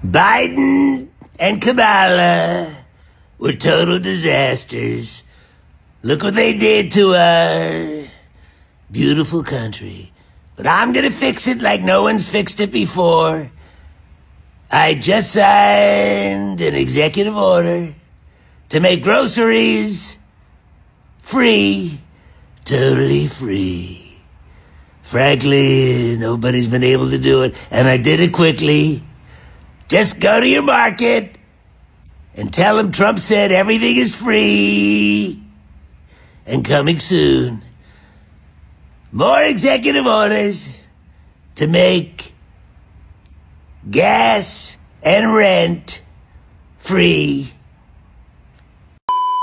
Biden and Kamala were total disasters. Look what they did to our beautiful country. But I'm gonna fix it like no one's fixed it before. I just signed an executive order to make groceries free, totally free. Frankly, nobody's been able to do it, and I did it quickly. Just go to your market and tell them Trump said everything is free and coming soon. More executive orders to make gas and rent free.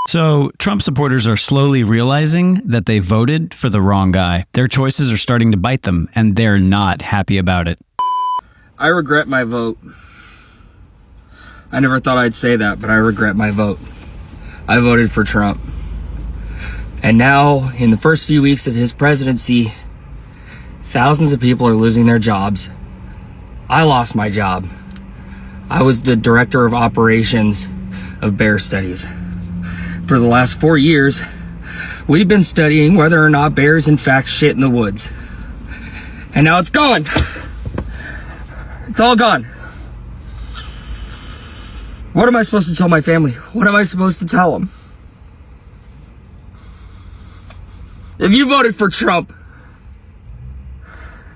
So Trump supporters are slowly realizing that they voted for the wrong guy. Their choices are starting to bite them, and they're not happy about it. I regret my vote. I never thought I'd say that, but I regret my vote. I voted for Trump. And now, in the first few weeks of his presidency, thousands of people are losing their jobs. I lost my job. I was the director of operations of bear studies. For the last 4 years, we've been studying whether or not bears in fact shit in the woods. And now it's gone. It's all gone. What am I supposed to tell my family? What am I supposed to tell them? If you voted for Trump,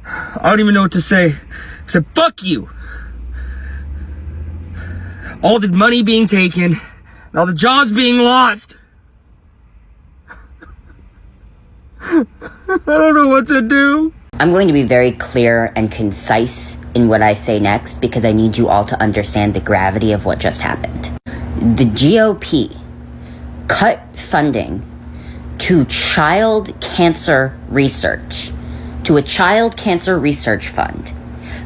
I don't even know what to say except fuck you. All the money being taken, and all the jobs being lost. I don't know what to do. I'm going to be very clear and concise in what I say next because I need you all to understand the gravity of what just happened. The GOP cut funding to child cancer research, to a child cancer research fund,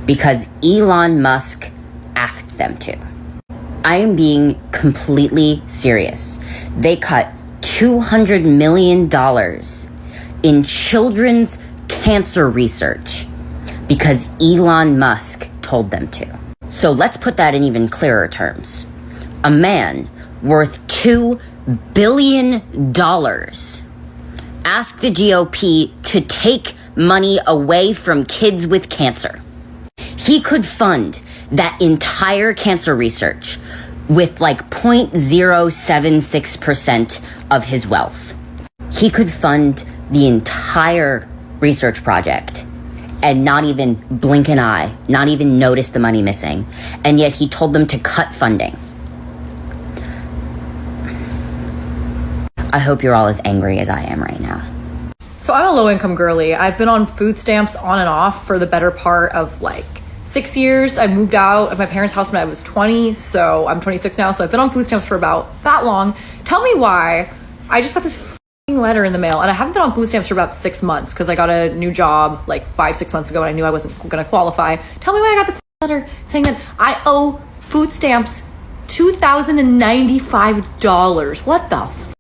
because Elon Musk asked them to. I am being completely serious. They cut $200 million in children's cancer research because Elon Musk told them to. So let's put that in even clearer terms. A man worth $2 billion asked the GOP to take money away from kids with cancer. He could fund that entire cancer research with like 0.076% of his wealth. He could fund the entire research project and not even blink an eye, not even notice the money missing. And yet he told them to cut funding. I hope you're all as angry as I am right now. So I'm a low-income girly. I've been on food stamps on and off for the better part of like 6 years. I moved out of my parents' house when I was 20, so I'm 26 now, so I've been on food stamps for about that long. Tell me why. I just got this letter in the mail, and I haven't been on food stamps for about 6 months because I got a new job like 5-6 months ago and I knew I wasn't going to qualify. Tell me why I got this letter saying that I owe food stamps $2,095. What the f?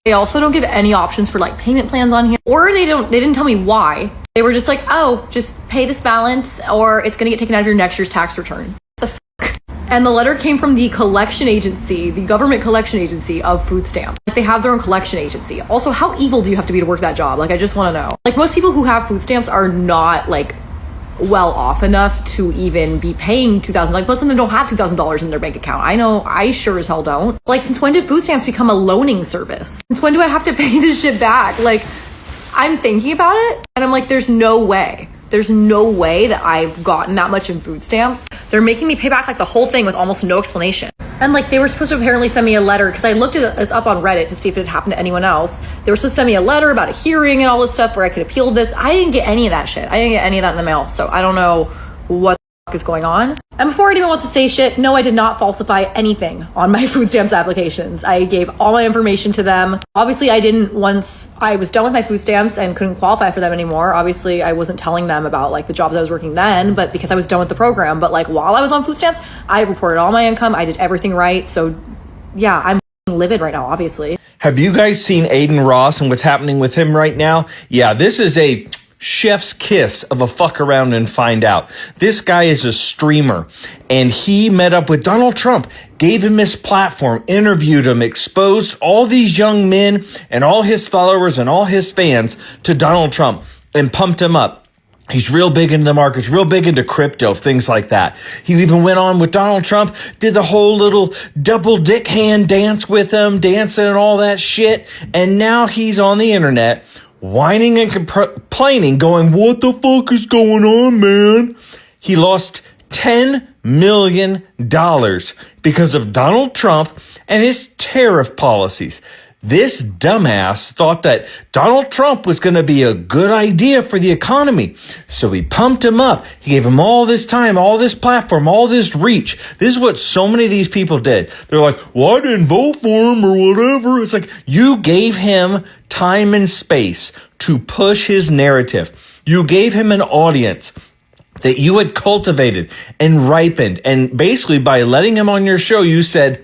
They also don't give any options for like payment plans on here, or they didn't tell me why. They were just like, oh, just pay this balance or it's going to get taken out of your next year's tax return. The f? And the letter came from the collection agency, the government collection agency of food stamps. Like, they have their own collection agency. Also, how evil do you have to be to work that job? Like, I just want to know. Like, most people who have food stamps are not like well off enough to even be paying $2,000. Like, most of them don't have $2,000 in their bank account. I know I sure as hell don't. Like, since when did food stamps become a loaning service? Since when do I have to pay this shit back? Like, I'm thinking about it and I'm like, there's no way. There's no way that I've gotten that much in food stamps. They're making me pay back like the whole thing with almost no explanation. And like, they were supposed to apparently send me a letter because I looked this up on Reddit to see if it had happened to anyone else. They were supposed to send me a letter about a hearing and all this stuff where I could appeal this. I didn't get any of that shit. I didn't get any of that in the mail. So I don't know what the fuck is going on. And before anyone wants to say shit, no, I did not falsify anything on my food stamps applications. I gave all my information to them. Obviously, I didn't, once I was done with my food stamps and couldn't qualify for them anymore, obviously I wasn't telling them about like the jobs I was working then, but because I was done with the program. But like, while I was on food stamps, I reported all my income. I did everything right. So yeah, I'm livid right now, obviously. Have you guys seen Adin Ross and what's happening with him right now? Yeah, this is a chef's kiss of a fuck around and find out. This guy is a streamer, and he met up with Donald Trump, gave him his platform, interviewed him, exposed all these young men and all his followers and all his fans to Donald Trump and pumped him up. He's real big into the markets, real big into crypto, things like that. He even went on with Donald Trump, did the whole little double dick hand dance with him, dancing and all that shit. And now he's on the internet whining and complaining, going, what the fuck is going on, man? He lost $10 million because of Donald Trump and his tariff policies. This dumbass thought that Donald Trump was going to be a good idea for the economy. So he pumped him up. He gave him all this time, all this platform, all this reach. This is what so many of these people did. They're like, well, I didn't vote for him or whatever. It's like, you gave him time and space to push his narrative. You gave him an audience that you had cultivated and ripened. And basically by letting him on your show, you said,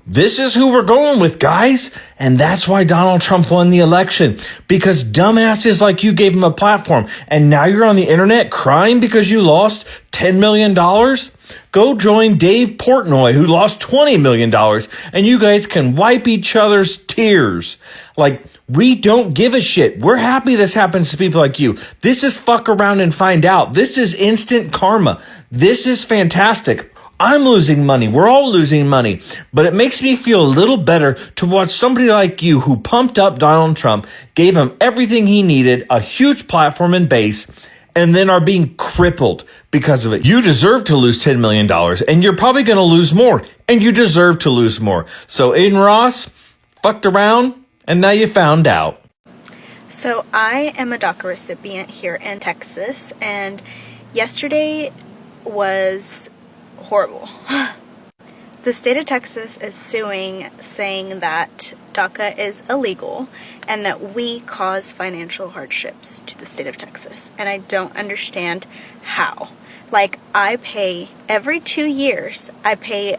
this is who we're going with, guys. And that's why Donald Trump won the election. Because dumbasses like you gave him a platform. And now you're on the internet crying because you lost $10 million? Go join Dave Portnoy, who lost $20 million. And you guys can wipe each other's tears. Like, we don't give a shit. We're happy this happens to people like you. This is fuck around and find out. This is instant karma. This is fantastic. I'm losing money. We're all losing money. But it makes me feel a little better to watch somebody like you who pumped up Donald Trump, gave him everything he needed, a huge platform and base, and then are being crippled because of it. You deserve to lose $10 million, and you're probably going to lose more, and you deserve to lose more. So Adin Ross fucked around, and now you found out. So I am a DACA recipient here in Texas, and yesterday was horrible. The state of Texas is suing, saying that DACA is illegal and that we cause financial hardships to the state of Texas. And I don't understand how. Like, I pay every 2 years, I pay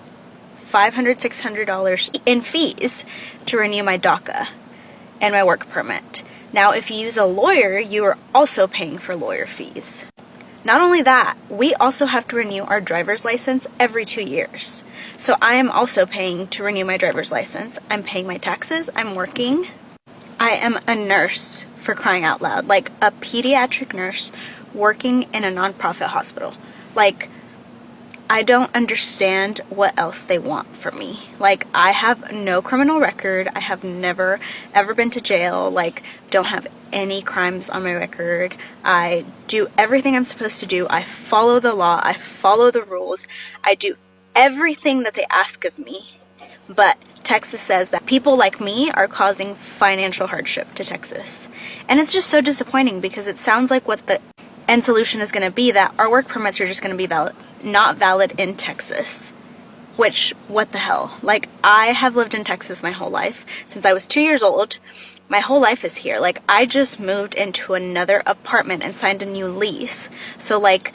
$500, $600 in fees to renew my DACA and my work permit. Now, if you use a lawyer, you are also paying for lawyer fees. Not only that, we also have to renew our driver's license every 2 years. So I am also paying to renew my driver's license. I'm paying my taxes. I'm working. I am a nurse, for crying out loud. Like, a pediatric nurse working in a nonprofit hospital. Like, I don't understand what else they want from me. Like, I have no criminal record. I have never, ever been to jail. Like, don't have any crimes on my record. I do everything I'm supposed to do. I follow the law. I follow the rules. I do everything that they ask of me. But Texas says that people like me are causing financial hardship to Texas. And it's just so disappointing because it sounds like what the end solution is going to be, that our work permits are just going to be not valid in Texas. Which, what the hell? Like, I have lived in Texas my whole life. Since I was 2 years old, my whole life is here. Like, I just moved into another apartment and signed a new lease. So, like,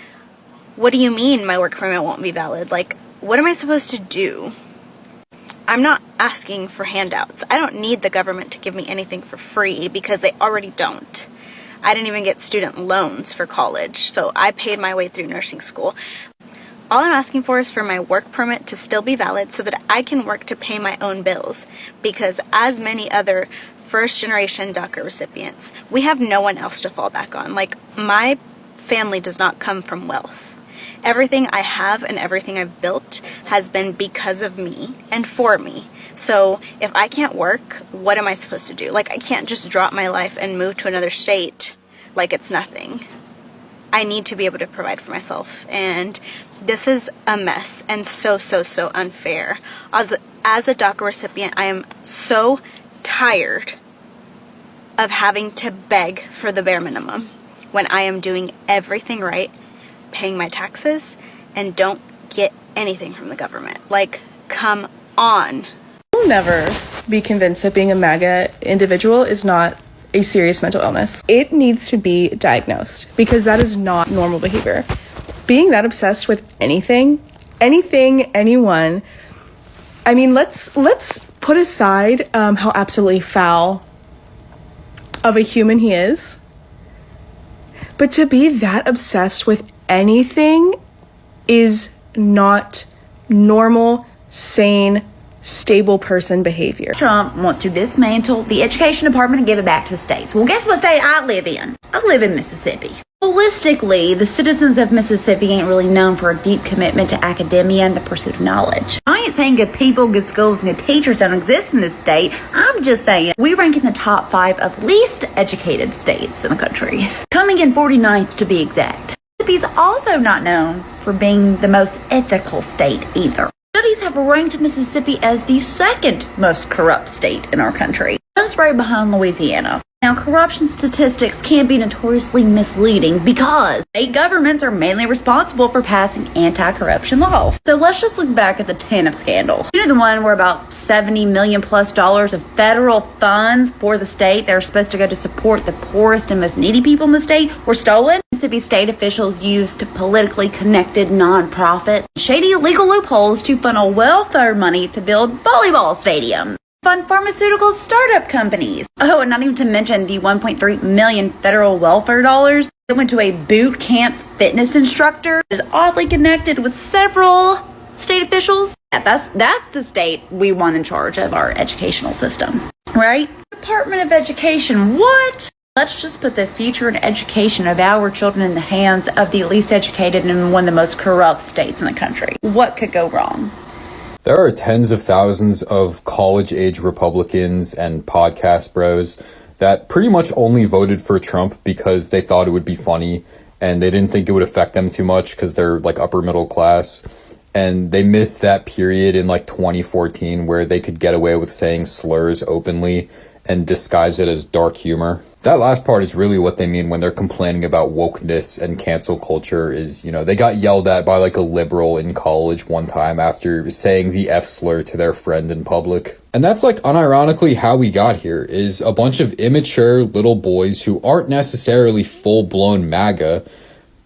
what do you mean my work permit won't be valid? Like, what am I supposed to do? I'm not asking for handouts. I don't need the government to give me anything for free because they already don't. I didn't even get student loans for college, so I paid my way through nursing school. All I'm asking for is for my work permit to still be valid so that I can work to pay my own bills, because as many other first-generation DACA recipients, we have no one else to fall back on. Like, my family does not come from wealth. Everything I have and everything I've built has been because of me and for me. So if I can't work, what am I supposed to do? Like, I can't just drop my life and move to another state like it's nothing. I need to be able to provide for myself. And this is a mess and so unfair. As a DACA recipient, I am so tired of having to beg for the bare minimum when I am doing everything right, paying my taxes, and don't get anything from the government. Like, come on. I'll never be convinced that being a MAGA individual is not a serious mental illness. It needs to be diagnosed, because that is not normal behavior. Being that obsessed with anything, anyone, I mean, let's put aside how absolutely foul of a human he is. But to be that obsessed with anything is not normal, sane, stable person behavior. Trump wants to dismantle the education department and give it back to the states. Well, guess what state I live in? I live in Mississippi. Holistically, the citizens of Mississippi ain't really known for a deep commitment to academia and the pursuit of knowledge. I ain't saying good people, good schools, and good teachers don't exist in this state. I'm just saying we rank in the top 5 of least educated states in the country, coming in 49th to be exact. Mississippi's also not known for being the most ethical state either. Studies have ranked Mississippi as the 2nd most corrupt state in our country, just right behind Louisiana. Now, corruption statistics can be notoriously misleading because state governments are mainly responsible for passing anti-corruption laws. So let's just look back at the TANF scandal. You know, the one where about $70 million plus of federal funds for the state that are supposed to go to support the poorest and most needy people in the state were stolen? Mississippi state officials used politically connected nonprofit shady illegal loopholes to funnel welfare money to build volleyball stadiums, fund pharmaceutical startup companies. Oh, and not even to mention the $1.3 million federal welfare dollars that went to a boot camp fitness instructor is oddly connected with several state officials. Yeah, that's the state we want in charge of our educational system, right? Department of Education, what? Let's just put the future and education of our children in the hands of the least educated and one of the most corrupt states in the country. What could go wrong? There are tens of thousands of college-age Republicans and podcast bros that pretty much only voted for Trump because they thought it would be funny and they didn't think it would affect them too much because they're like upper middle class. And they missed that period in like 2014 where they could get away with saying slurs openly and disguise it as dark humor. That last part is really what they mean when they're complaining about wokeness and cancel culture is, you know, they got yelled at by like a liberal in college one time after saying the F slur to their friend in public. And that's like unironically how we got here, is a bunch of immature little boys who aren't necessarily full-blown MAGA,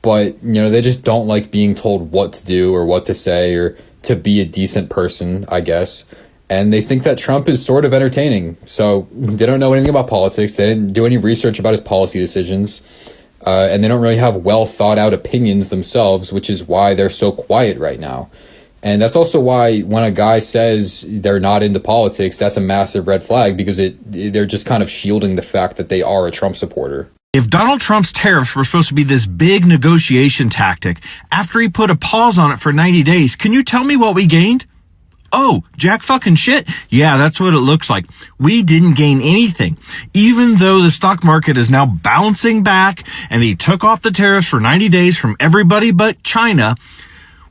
but, you know, they just don't like being told what to do or what to say or to be a decent person, I guess. And they think that Trump is sort of entertaining. So they don't know anything about politics. They didn't do any research about his policy decisions. And they don't really have well thought out opinions themselves, which is why they're so quiet right now. And that's also why when a guy says they're not into politics, that's a massive red flag, because they're just kind of shielding the fact that they are a Trump supporter. If Donald Trump's tariffs were supposed to be this big negotiation tactic, after he put a pause on it for 90 days, can you tell me what we gained? Oh, jack fucking shit. Yeah, that's what it looks like. We didn't gain anything. Even though the stock market is now bouncing back and he took off the tariffs for 90 days from everybody but China,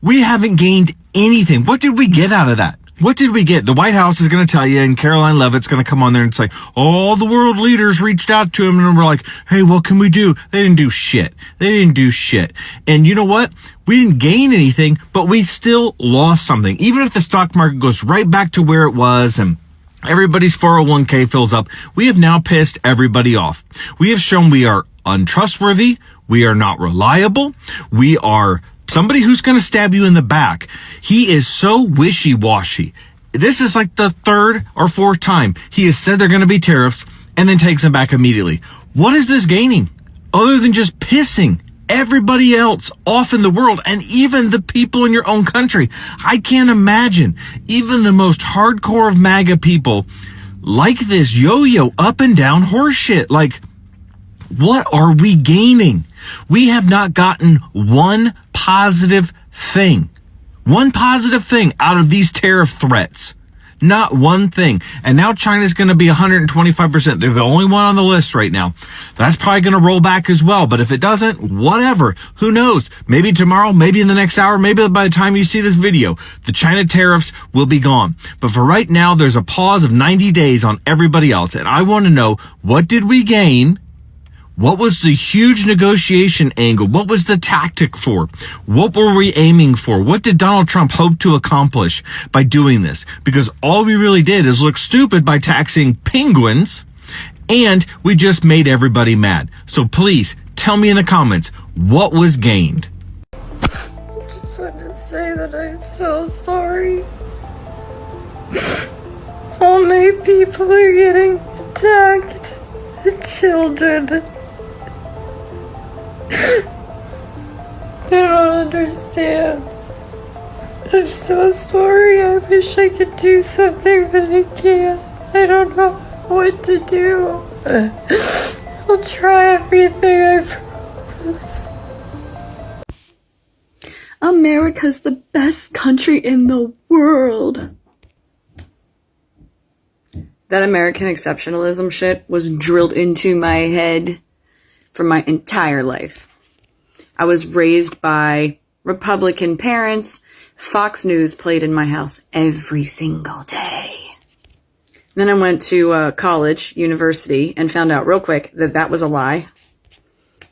we haven't gained anything. What did we get out of that? What did we get? The White House is going to tell you, and Caroline Leavitt's going to come on there and say, all the world leaders reached out to him and were like, hey, what can we do? They didn't do shit. They didn't do shit. And you know what? We didn't gain anything, but we still lost something. Even if the stock market goes right back to where it was and everybody's 401k fills up, we have now pissed everybody off. We have shown we are untrustworthy. We are not reliable. We are somebody who's going to stab you in the back. He is so wishy-washy. This is like the 3rd or 4th time he has said they're going to be tariffs and then takes them back immediately. What is this gaining other than just pissing everybody else off in the world and even the people in your own country? I can't imagine even the most hardcore of MAGA people like this yo-yo up and down horse shit. Like, what are we gaining? We have not gotten one positive thing out of these tariff threats. Not one thing. And now China's going to be 125%. They're the only one on the list right now. That's probably going to roll back as well. But if it doesn't, whatever. Who knows? Maybe tomorrow, maybe in the next hour, maybe by the time you see this video, the China tariffs will be gone. But for right now, there's a pause of 90 days on everybody else. And I want to know, what did we gain? What was the huge negotiation angle? What was the tactic for? What were we aiming for? What did Donald Trump hope to accomplish by doing this? Because all we really did is look stupid by taxing penguins, and we just made everybody mad. So please tell me in the comments, what was gained? I just wanted to say that I'm so sorry. How many people are getting attacked? The children. don't understand. I'm so sorry. I wish I could do something, but I can't. I don't know what to do. I'll try everything, I promise. America's the best country in the world. That American exceptionalism shit was drilled into my head for my entire life. I was raised by Republican parents. Fox News played in my house every single day. Then I went to college, university, and found out real quick that that was a lie.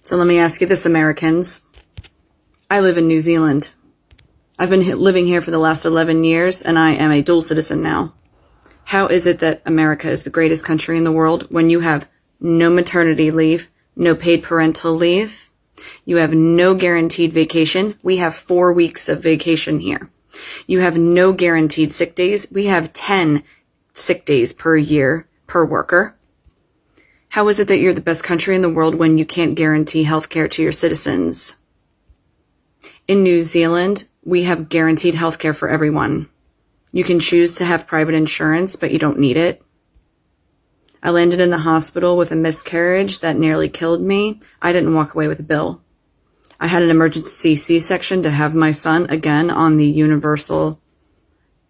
So let me ask you this, Americans. I live in New Zealand. I've been living here for the last 11 years, and I am a dual citizen now. How is it that America is the greatest country in the world when you have no maternity leave, no paid parental leave? You have no guaranteed vacation. We have 4 weeks of vacation here. You have no guaranteed sick days. We have 10 sick days per year per worker. How is it that you're the best country in the world when you can't guarantee healthcare to your citizens? In New Zealand, we have guaranteed healthcare for everyone. You can choose to have private insurance, but you don't need it. I landed in the hospital with a miscarriage that nearly killed me. I didn't walk away with a bill. I had an emergency C-section to have my son, again, on the universal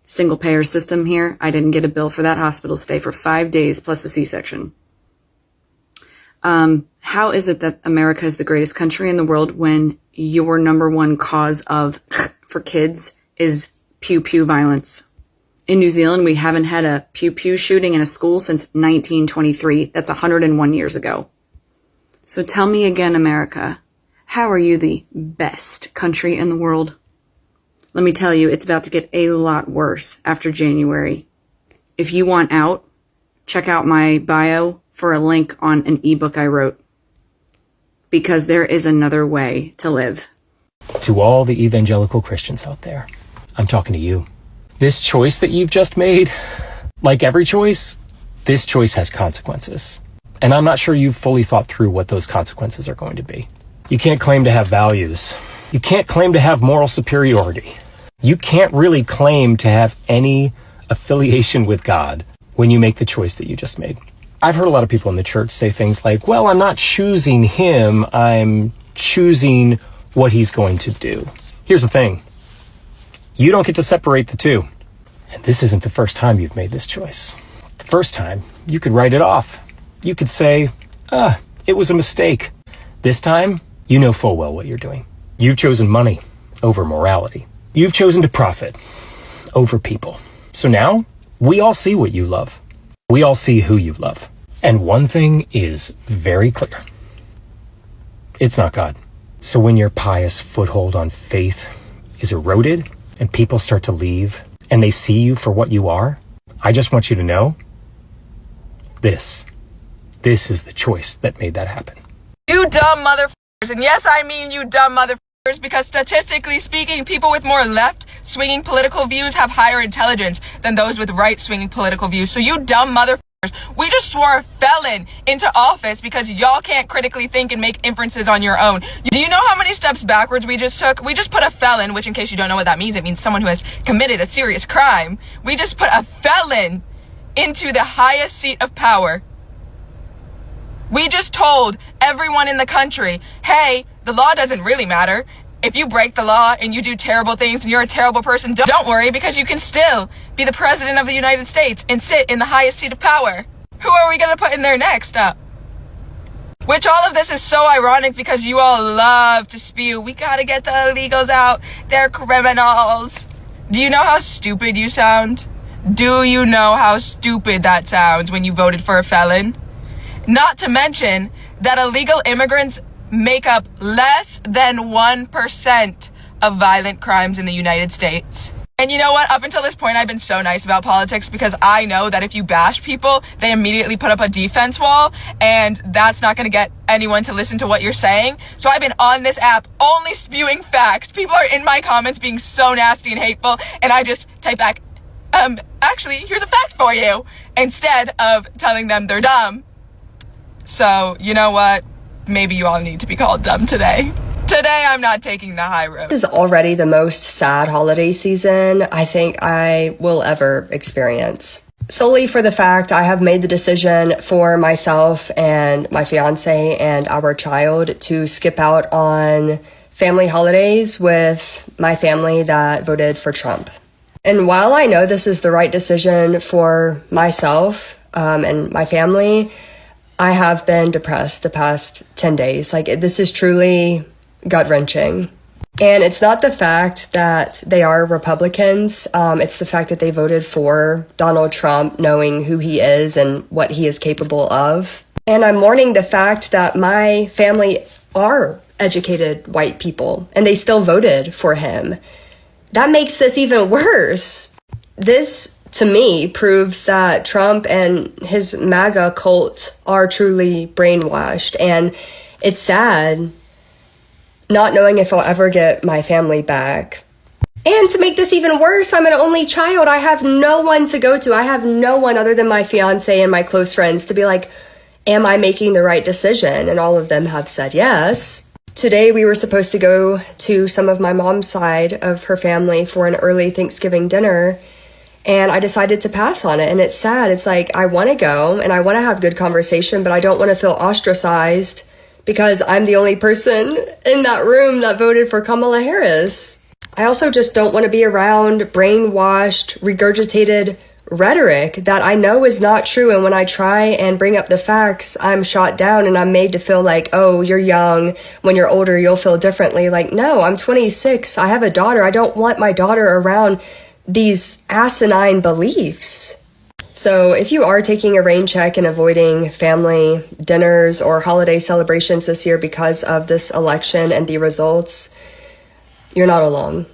single-payer system here. I didn't get a bill for that hospital stay for 5 days plus the C-section. How is it that America is the greatest country in the world when your number one cause of for kids is pew-pew violence? In New Zealand, we haven't had a pew-pew shooting in a school since 1923. That's 101 years ago. So tell me again, America, how are you the best country in the world? Let me tell you, it's about to get a lot worse after January. If you want out, check out my bio for a link on an ebook I wrote. Because there is another way to live. To all the evangelical Christians out there, I'm talking to you. This choice that you've just made, like every choice, this choice has consequences. And I'm not sure you've fully thought through what those consequences are going to be. You can't claim to have values. You can't claim to have moral superiority. You can't really claim to have any affiliation with God when you make the choice that you just made. I've heard a lot of people in the church say things like, well, I'm not choosing him, I'm choosing what he's going to do. Here's the thing. You don't get to separate the two. And this isn't the first time you've made this choice. The first time, you could write it off. You could say, it was a mistake. This time, you know full well what you're doing. You've chosen money over morality. You've chosen to profit over people. So now, we all see what you love. We all see who you love. And one thing is very clear. It's not God. So when your pious foothold on faith is eroded and people start to leave and they see you for what you are, I just want you to know this is the choice that made that happen. You dumb motherfuckers. And yes, I mean you dumb motherfuckers, because statistically speaking, people with more left-swinging political views have higher intelligence than those with right-swinging political views. So you dumb motherfuckers, we just swore a felon into office because y'all can't critically think and make inferences on your own. Do you know how many steps backwards we just took? We just put a felon, which in case you don't know what that means, it means someone who has committed a serious crime. We just put a felon into the highest seat of power. We just told everyone in the country, hey, the law doesn't really matter. If you break the law and you do terrible things and you're a terrible person, don't worry, because you can still be the president of the United States and sit in the highest seat of power. Who are we going to put in there next up? Which all of this is so ironic because you all love to spew, we gotta get the illegals out, they're criminals. Do you know how stupid you sound? Do you know how stupid that sounds when you voted for a felon? Not to mention that illegal immigrants make up less than 1% of violent crimes in the United States. And you know what? Up until this point, I've been so nice about politics because I know that if you bash people, they immediately put up a defense wall, and that's not going to get anyone to listen to what you're saying. So I've been on this app only spewing facts. People are in my comments being so nasty and hateful, and I just type back, actually, here's a fact for you, instead of telling them they're dumb. So, you know what? Maybe you all need to be called dumb today. Today, I'm not taking the high road. This is already the most sad holiday season I think I will ever experience. Solely for the fact I have made the decision for myself and my fiance and our child to skip out on family holidays with my family that voted for Trump. And while I know this is the right decision for myself and my family, I have been depressed the past 10 days. Like, this is truly gut-wrenching. And it's not the fact that they are Republicans. It's the fact that they voted for Donald Trump, knowing who he is and what he is capable of. And I'm mourning the fact that my family are educated white people, and they still voted for him. That makes this even worse. This, to me, proves that Trump and his MAGA cult are truly brainwashed. And it's sad not knowing if I'll ever get my family back. And to make this even worse, I'm an only child. I have no one to go to. I have no one other than my fiance and my close friends to be like, am I making the right decision? And all of them have said yes. Today we were supposed to go to some of my mom's side of her family for an early Thanksgiving dinner, and I decided to pass on it. And it's sad. It's like, I want to go and I want to have good conversation, but I don't want to feel ostracized because I'm the only person in that room that voted for Kamala Harris. I also just don't want to be around brainwashed, regurgitated rhetoric that I know is not true. And when I try and bring up the facts, I'm shot down and I'm made to feel like, oh, you're young. When you're older, you'll feel differently. Like, no, I'm 26. I have a daughter. I don't want my daughter around these asinine beliefs. So if you are taking a rain check and avoiding family dinners or holiday celebrations this year because of this election and the results, you're not alone.